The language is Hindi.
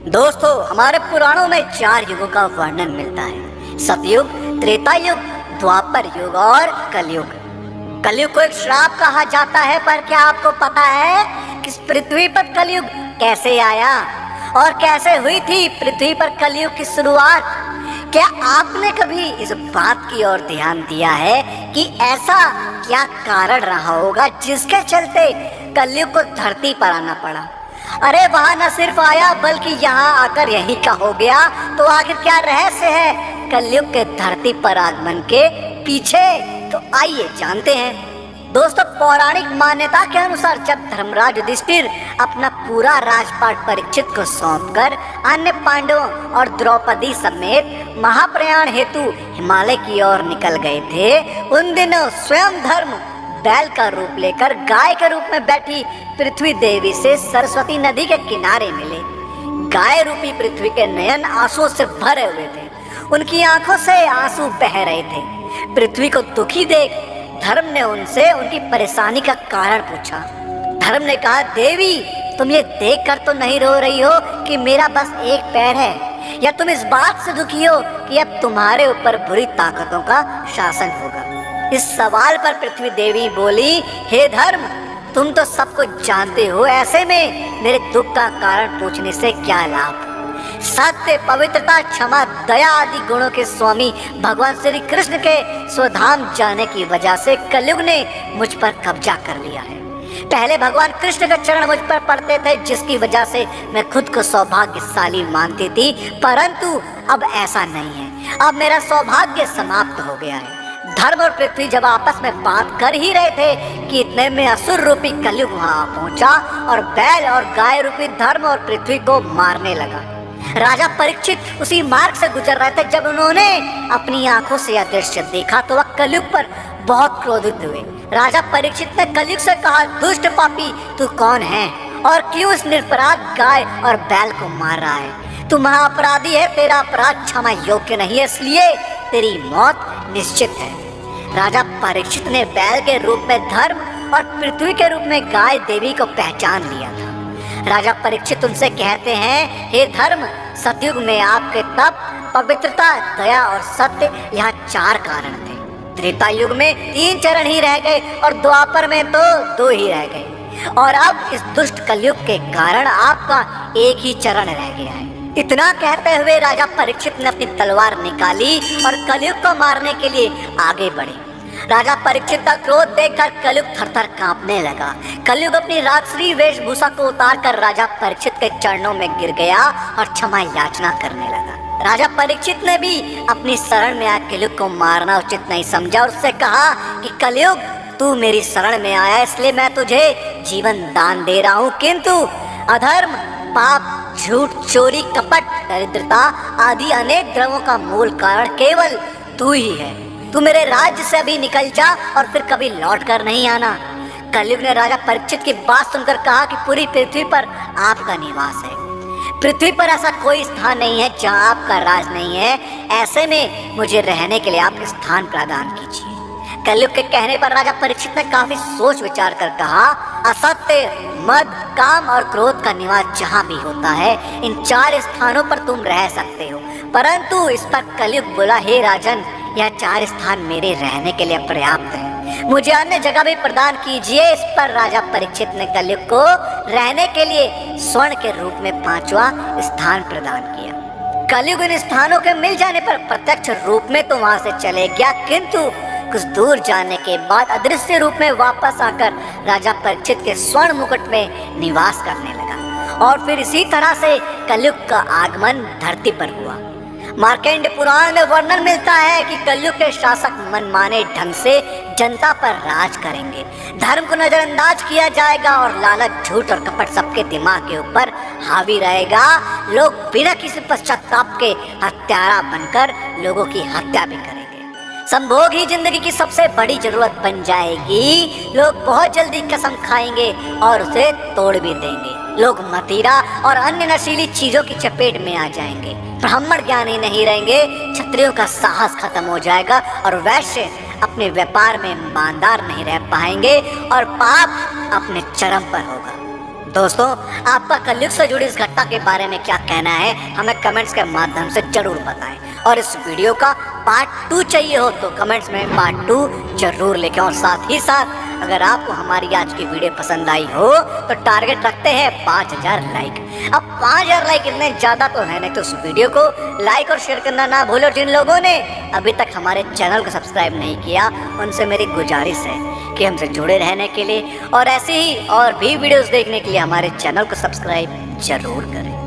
दोस्तों, हमारे पुराणों में 4 युगों का वर्णन मिलता है। सतयुग, त्रेता युग, द्वापर युग और कलयुग। कलयुग को एक श्राप कहा जाता है, पर क्या आपको पता है कि इस पृथ्वी पर कलयुग कैसे आया और कैसे हुई थी पृथ्वी पर कलयुग की शुरुआत? क्या आपने कभी इस बात की ओर ध्यान दिया है कि ऐसा क्या कारण रहा होगा जिसके चलते कलयुग को धरती पर आना पड़ा? अरे वहां न सिर्फ आया बल्कि यहाँ आकर यहीं का हो गया। तो आखिर क्या रहस्य है कलयुग के धरती पर आगमन के पीछे? तो आइए जानते हैं। दोस्तों, पौराणिक मान्यता के अनुसार जब धर्मराज युधिष्ठिर अपना पूरा राजपाट परीक्षित को सौंपकर अन्य पांडवों और द्रौपदी समेत महाप्रयाण हेतु हिमालय की ओर निकल गए थे, उन दिनों स्वयं धर्म बैल का रूप लेकर गाय के रूप में बैठी पृथ्वी देवी से सरस्वती नदी के किनारे मिले। गाय रूपी पृथ्वी के नयन आंसुओं से भरे हुए थे, उनकी आंखों से आंसू बह रहे थे। पृथ्वी को दुखी देख धर्म ने उनसे उनकी परेशानी का कारण पूछा। धर्म ने कहा, देवी, तुम ये देख कर तो नहीं रो रही हो कि मेरा बस एक पैर है, या तुम इस बात से दुखी हो कि अब तुम्हारे ऊपर बुरी ताकतों का शासन होगा? इस सवाल पर पृथ्वी देवी बोली, हे धर्म, तुम तो सब कुछ जानते हो, ऐसे में मेरे दुख का कारण पूछने से क्या लाभ? सत्य, पवित्रता, क्षमा, दया आदि गुणों के स्वामी भगवान श्री कृष्ण के स्वधाम जाने की वजह से कलयुग ने मुझ पर कब्जा कर लिया है। पहले भगवान कृष्ण के चरण मुझ पर पड़ते थे, जिसकी वजह से मैं खुद को सौभाग्यशाली मानती थी, परंतु अब ऐसा नहीं है। अब मेरा सौभाग्य समाप्त हो गया है। धर्म और पृथ्वी जब आपस में बात कर ही रहे थे कि इतने में असुर रूपी कलयुग वहां पहुंचा और बैल और गाय रूपी धर्म और पृथ्वी को मारने लगा। राजा परीक्षित उसी मार्ग से गुजर रहे थे। जब उन्होंने अपनी आंखों से यह दृश्य देखा तो वह कलयुग पर बहुत क्रोधित हुए। राजा परीक्षित ने कलयुग से कहा, दुष्ट पापी, तू कौन है और क्यों इस निरपराध गाय और बैल को मार रहा है? तू महाअपराधी है, तेरा अपराध क्षमा योग्य नहीं है, इसलिए तेरी मौत निश्चित है। राजा परीक्षित ने बैल के रूप में धर्म और पृथ्वी के रूप में गाय देवी को पहचान लिया था। राजा परीक्षित उनसे कहते हैं, हे धर्म, सतयुग में आपके तप, पवित्रता, दया और सत्य, यहाँ 4 कारण थे। त्रेता युग में 3 चरण ही रह गए और द्वापर में तो 2 ही रह गए, और अब इस दुष्ट कलयुग के कारण आपका एक ही चरण रह गया है। इतना कहते हुए राजा परीक्षित ने अपनी तलवार निकाली और कलयुग को मारने के लिए आगे बढ़े। राजा परीक्षित का क्रोध देखकर कलयुग थरथर कांपने लगा। कलयुग अपनी राजश्री वेशभूषा को उतारकर राजा परीक्षित के चरणों में गिर गया और क्षमा याचना करने लगा। राजा परीक्षित ने भी अपनी शरण में आकर कलयुग को मारना उचित नहीं समझा और उससे कहा कि कलयुग, तू मेरी शरण में आया, इसलिए मैं तुझे जीवन दान दे रहा हूँ, किंतु अधर्म, पाप, झूठ, चोरी, कपट, दरिद्रता आदि अनेक द्रव्यों का मूल कारण केवल तू ही है। तू मेरे राज्य से अभी निकल जा और फिर कभी लौट कर नहीं आना। कलयुग ने राजा परीक्षित की बात सुनकर कहा कि पूरी पृथ्वी पर आपका निवास है। पृथ्वी पर ऐसा कोई स्थान नहीं है जहाँ आपका राज नहीं है, ऐसे में मुझे रहने के लिए आप स्थान प्रदान कीजिए। कलयुग के कहने पर राजा परीक्षित ने काफी सोच विचार कर कहा, असत्य, मद, काम और क्रोध का निवास जहाँ भी होता है, इन 4 स्थानों पर तुम रह सकते हो। परंतु इस पर कलयुग बोला, हे राजन, यह 4 स्थान मेरे रहने के लिए पर्याप्त है, मुझे अन्य जगह भी प्रदान कीजिए। इस पर राजा परीक्षित ने कलयुग को रहने के लिए स्वर्ण के रूप में 5वां स्थान प्रदान किया। कलयुग इन स्थानों के मिल जाने पर प्रत्यक्ष रूप में तो वहां से चले गया, किंतु कुछ दूर जाने के बाद अदृश्य रूप में वापस आकर राजा परीक्षित के स्वर्ण मुकुट में निवास करने लगा। और फिर इसी तरह से कलयुग का आगमन धरती पर हुआ। मार्कंड पुराण में वर्णन मिलता है कि कलयुग के शासक मनमाने ढंग से जनता पर राज करेंगे। धर्म को नजरअंदाज किया जाएगा और लालच, झूठ और कपट सबके दिमाग के ऊपर हावी रहेगा। लोग बिना किसी पश्चाताप के हत्यारा बनकर लोगों की हत्या भी करेंगे। संभोग ही जिंदगी की सबसे बड़ी जरूरत बन जाएगी। लोग बहुत जल्दी कसम खाएंगे और उसे तोड़ भी देंगे। लोग मदिरा और अन्य नशीली चीजों की चपेट में आ जाएंगे। ब्राह्मण ज्ञानी नहीं रहेंगे, क्षत्रियों का साहस खत्म हो जाएगा और वैश्य अपने व्यापार में ईमानदार नहीं रह पाएंगे और पाप अपने चरम पर होगा। दोस्तों, आपका कलयुग से जुड़ी इस घटना के बारे में क्या कहना है हमें कमेंट्स के माध्यम से जरूर बताएं। और इस वीडियो का पार्ट 2 चाहिए हो तो कमेंट्स में पार्ट 2 जरूर लिखें। और साथ ही साथ अगर आपको हमारी आज की वीडियो पसंद आई हो तो टारगेट रखते हैं 5000 लाइक। अब 5000 लाइक इतने ज़्यादा तो है नहीं, तो उस वीडियो को लाइक और शेयर करना ना भूलो। जिन लोगों ने अभी तक हमारे चैनल को सब्सक्राइब नहीं किया उनसे मेरी गुजारिश है कि हमसे जुड़े रहने के लिए और ऐसे ही और भी वीडियोस देखने के लिए हमारे चैनल को सब्सक्राइब जरूर करें।